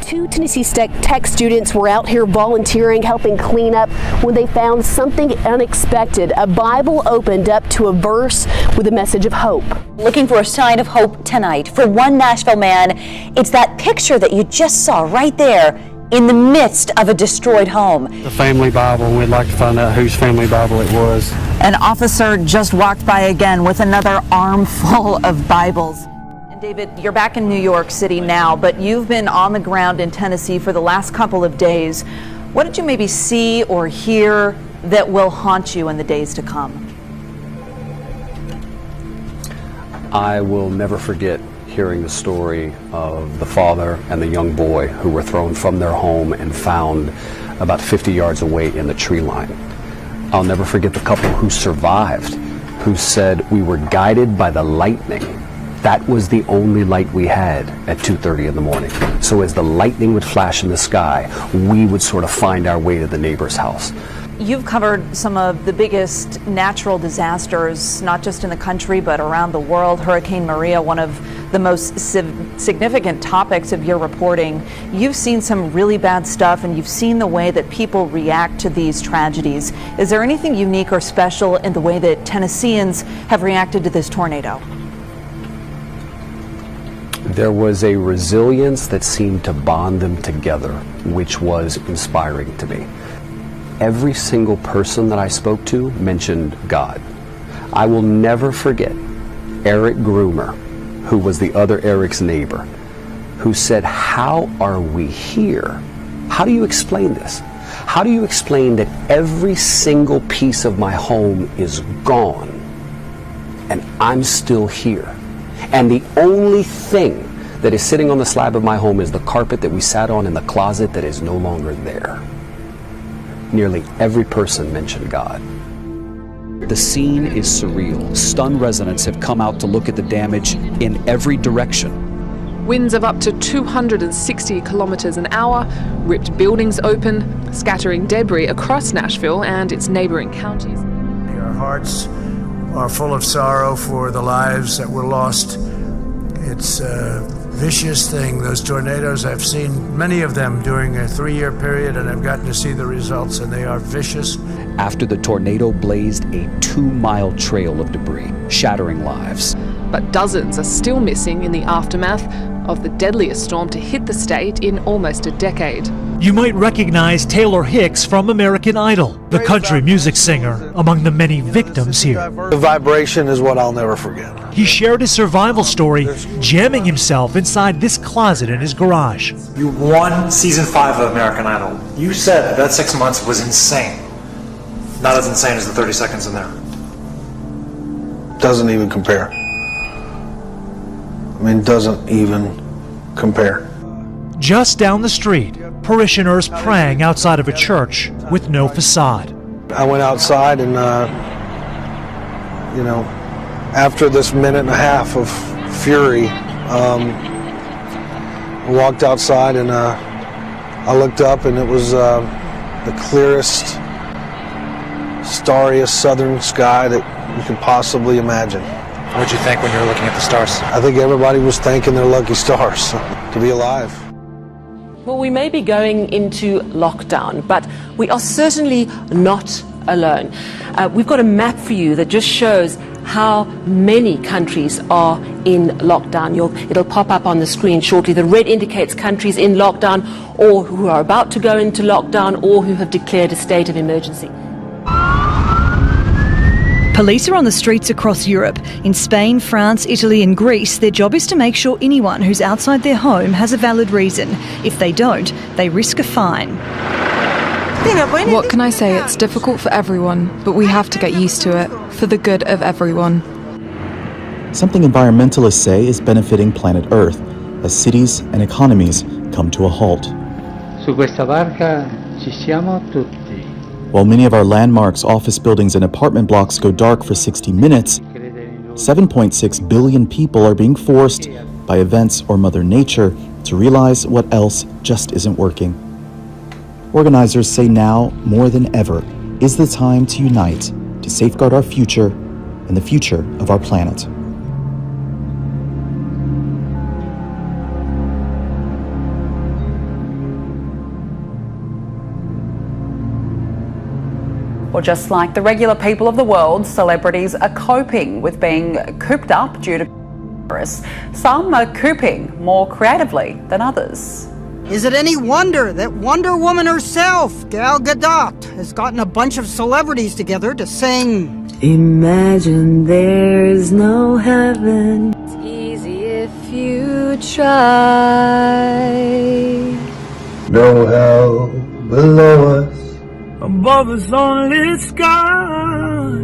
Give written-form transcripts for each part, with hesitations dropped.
Two Tennessee Tech students were out here volunteering, helping clean up when they found something unexpected. A Bible opened up to a verse with a message of hope. Looking for a sign of hope tonight. For one Nashville man, it's that picture that you just saw right there in the midst of a destroyed home. The family Bible, and we'd like to find out whose family Bible it was. An officer just walked by again with another armful of Bibles. And David, you're back in New York City now, but you've been on the ground in Tennessee for the last couple of days. What did you maybe see or hear that will haunt you in the days to come? I will never forget hearing the story of the father and the young boy who were thrown from their home and found about 50 yards away in the tree line. I'll never forget the couple who survived, who said, "We were guided by the lightning." That was the only light we had at 2:30 in the morning. So as the lightning would flash in the sky, we would sort of find our way to the neighbor's house. You've covered some of the biggest natural disasters, not just in the country, but around the world. Hurricane Maria, one of the most significant topics of your reporting. You've seen some really bad stuff, and you've seen the way that people react to these tragedies. Is there anything unique or special in the way that Tennesseans have reacted to this tornado? There was a resilience that seemed to bond them together, which was inspiring to me. Every single person that I spoke to mentioned God. I will never forget Eric Groomer, who was the other Eric's neighbor, who said, "How are we here? How do you explain this? How do you explain that every single piece of my home is gone and I'm still here? And the only thing that is sitting on the slab of my home is the carpet that we sat on in the closet that is no longer there." Nearly every person mentioned God. The scene is surreal. Stunned residents have come out to look at the damage in every direction. Winds of up to 260 kilometers an hour ripped buildings open, scattering debris across Nashville and its neighboring counties. Our hearts are full of sorrow for the lives that were lost. It's a vicious thing. Those tornadoes, I've seen many of them during a 3-year period, and I've gotten to see the results, and they are vicious. After the tornado blazed a 2-mile trail of debris, shattering lives. But dozens are still missing in the aftermath of the deadliest storm to hit the state in almost a decade. You might recognize Taylor Hicks from American Idol, the country music singer, among the many victims here. The vibration is what I'll never forget. He shared his survival story, jamming himself inside this closet in his garage. You won season 5 of American Idol. You said that 6 months was insane. Not as insane as the 30 seconds in there. Doesn't even compare. I mean, doesn't even compare. Just down the street, parishioners praying outside of a church with no facade. I went outside and, after this minute and a half of fury, I walked outside and I looked up and it was the clearest, starriest southern sky that you could possibly imagine. What did you think when you were looking at the stars? I think everybody was thanking their lucky stars to be alive. Well, we may be going into lockdown, but we are certainly not alone. We've got a map for you that just shows how many countries are in lockdown. It'll pop up on the screen shortly. The red indicates countries in lockdown or who are about to go into lockdown or who have declared a state of emergency. Police are on the streets across Europe. In Spain, France, Italy and Greece, their job is to make sure anyone who's outside their home has a valid reason. If they don't, they risk a fine. What can I say? It's difficult for everyone, but we have to get used to it, for the good of everyone. Something environmentalists say is benefiting planet Earth, as cities and economies come to a halt. Su questa barca ci siamo tutti. While many of our landmarks, office buildings and apartment blocks go dark for 60 minutes, 7.6 billion people are being forced by events or Mother Nature to realize what else just isn't working. Organizers say now, more than ever, is the time to unite to safeguard our future and the future of our planet. Well, just like the regular people of the world, celebrities are coping with being cooped up due to virus. Some are cooping more creatively than others. Is it any wonder that Wonder Woman herself, Gal Gadot, has gotten a bunch of celebrities together to sing Imagine there's no heaven. It's easy if you try. No hell below us. Above us only sky.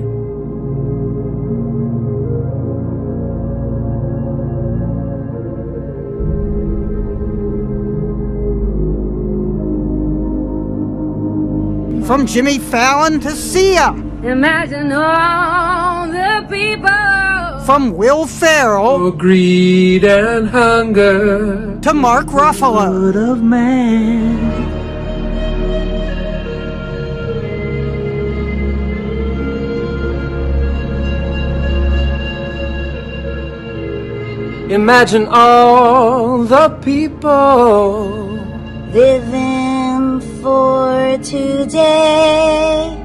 from Jimmy Fallon to Sia. Imagine all the people. From Will Ferrell, greed and hunger, to Mark Ruffalo. Of man. Imagine all the people living for today.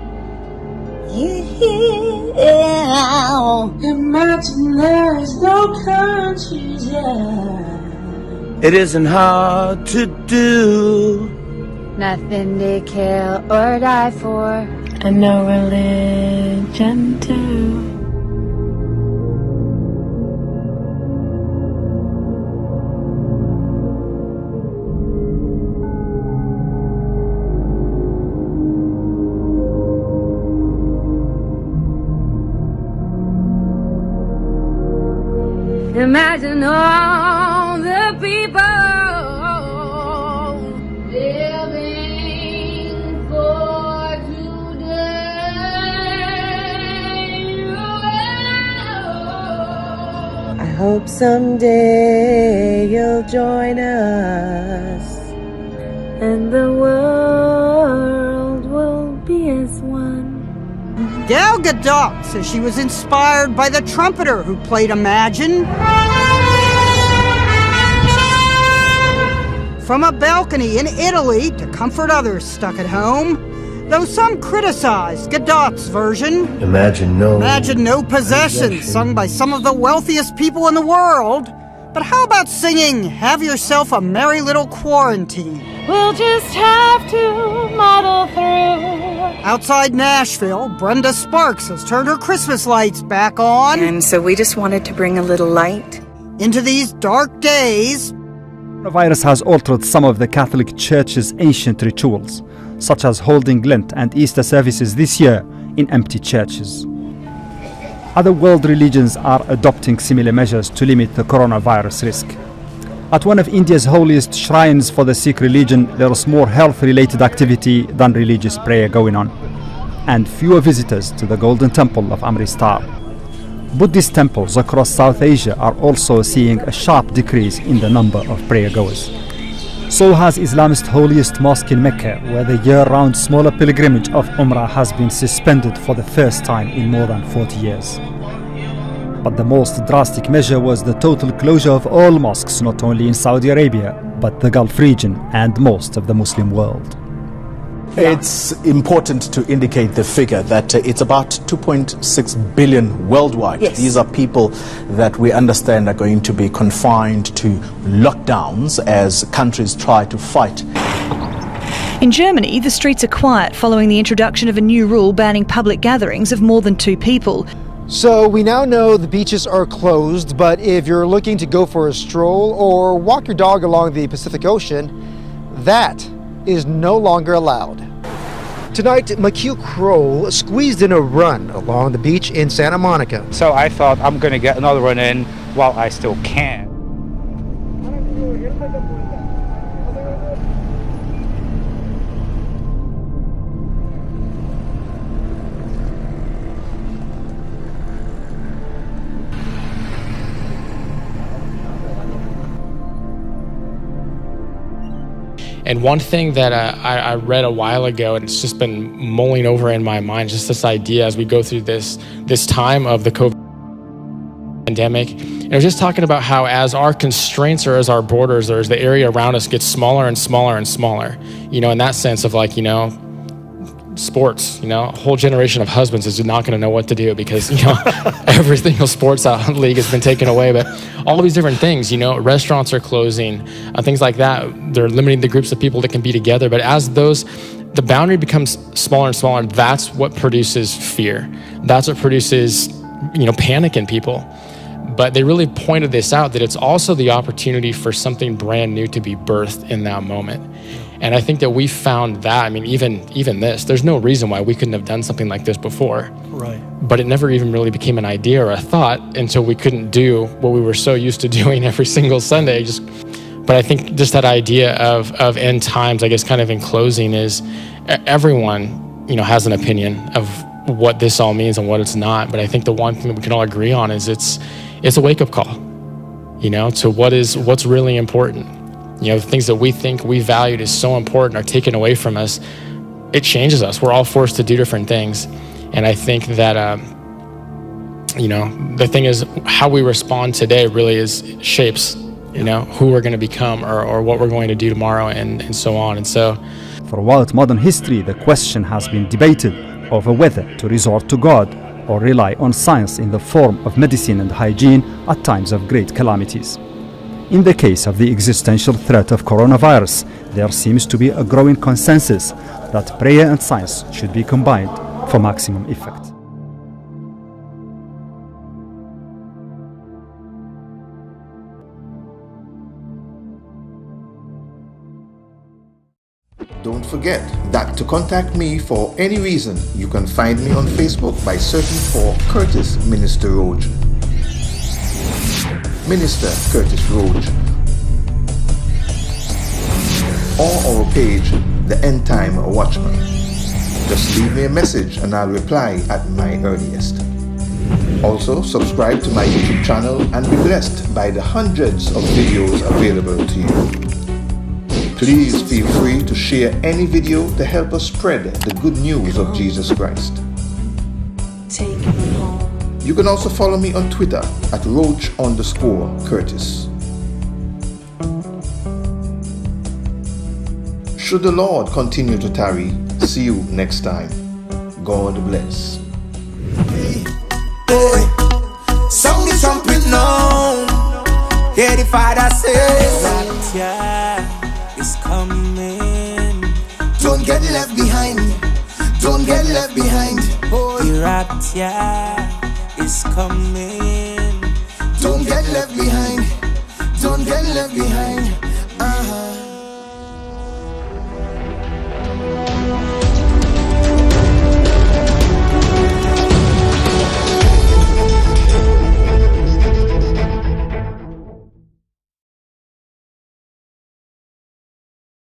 Imagine there's no countries. It isn't hard to do. Nothing to kill or die for, and no religion too. Imagine all the people living for today. I hope someday you'll join us, And the world will be as one. Gal Gadot says she was inspired by the trumpeter who played Imagine. From a balcony in Italy to comfort others stuck at home. Though some criticize Gadot's version. Imagine no possessions, sung by some of the wealthiest people in the world. But how about singing Have Yourself a Merry Little Quarantine? We'll just have to muddle through. Outside Nashville, Brenda Sparks has turned her Christmas lights back on. And so we just wanted to bring a little light into these dark days. The virus has altered some of the Catholic Church's ancient rituals, such as holding Lent and Easter services this year in empty churches. Other world religions are adopting similar measures to limit the coronavirus risk. At one of India's holiest shrines for the Sikh religion, there is more health-related activity than religious prayer going on, and fewer visitors to the Golden Temple of Amritsar. Buddhist temples across South Asia are also seeing a sharp decrease in the number of prayer-goers. So has Islamist holiest mosque in Mecca, where the year-round smaller pilgrimage of Umrah has been suspended for the first time in more than 40 years. But the most drastic measure was the total closure of all mosques, not only in Saudi Arabia, but the Gulf region and most of the Muslim world. It's important to indicate the figure that it's about 2.6 billion worldwide. Yes. These are people that we understand are going to be confined to lockdowns as countries try to fight. In Germany, the streets are quiet following the introduction of a new rule banning public gatherings of more than 2 people. So we now know the beaches are closed, but if you're looking to go for a stroll or walk your dog along the Pacific Ocean, that is no longer allowed. Tonight, McHugh Kroll squeezed in a run along the beach in Santa Monica. So I thought I'm going to get another run in while I still can. And one thing that I read a while ago, and it's just been mulling over in my mind, just this idea as we go through this time of the COVID pandemic. And I was just talking about how as our constraints or as our borders or as the area around us gets smaller and smaller and smaller, you know, in that sense of like, you know, sports, a whole generation of husbands is not going to know what to do because, every single sports league has been taken away. But all of these different things, restaurants are closing, things like that. They're limiting the groups of people that can be together. But as the boundary becomes smaller and smaller, that's what produces fear. That's what produces, panic in people. But they really pointed this out, that it's also the opportunity for something brand new to be birthed in that moment. And I think that we found that, even this, there's no reason why we couldn't have done something like this before. Right. But it never even really became an idea or a thought until we couldn't do what we were so used to doing every single Sunday. But I think just that idea of end times, I guess kind of in closing, is everyone, has an opinion of what this all means and what it's not. But I think the one thing that we can all agree on is it's a wake-up call, to what's really important. The things that we think we valued as so important are taken away from us. It changes us. We're all forced to do different things. And I think that, the thing is, how we respond today really shapes, who we're going to become or what we're going to do tomorrow and so on. And so, throughout modern history, the question has been debated over whether to resort to God or rely on science in the form of medicine and hygiene at times of great calamities. In the case of the existential threat of coronavirus, there seems to be a growing consensus that prayer and science should be combined for maximum effect. Don't forget that to contact me for any reason, you can find me on Facebook by searching for Curtis Minister Roach. Minister Curtis Roach, or our page, the Endtime Watchman. Just leave me a message and I'll reply at my earliest. Also, subscribe to my YouTube channel and be blessed by the hundreds of videos available to you. Please feel free to share any video to help us spread the good news of Jesus Christ. Take me home. You can also follow me on Twitter at Roach_Curtis. Should the Lord continue to tarry, see you next time. God bless. Sound the trumpet now. Hear the Father says, rapture is coming. Don't get left behind. Don't get left behind. The rapture is coming. Don't get left behind. Don't get left behind.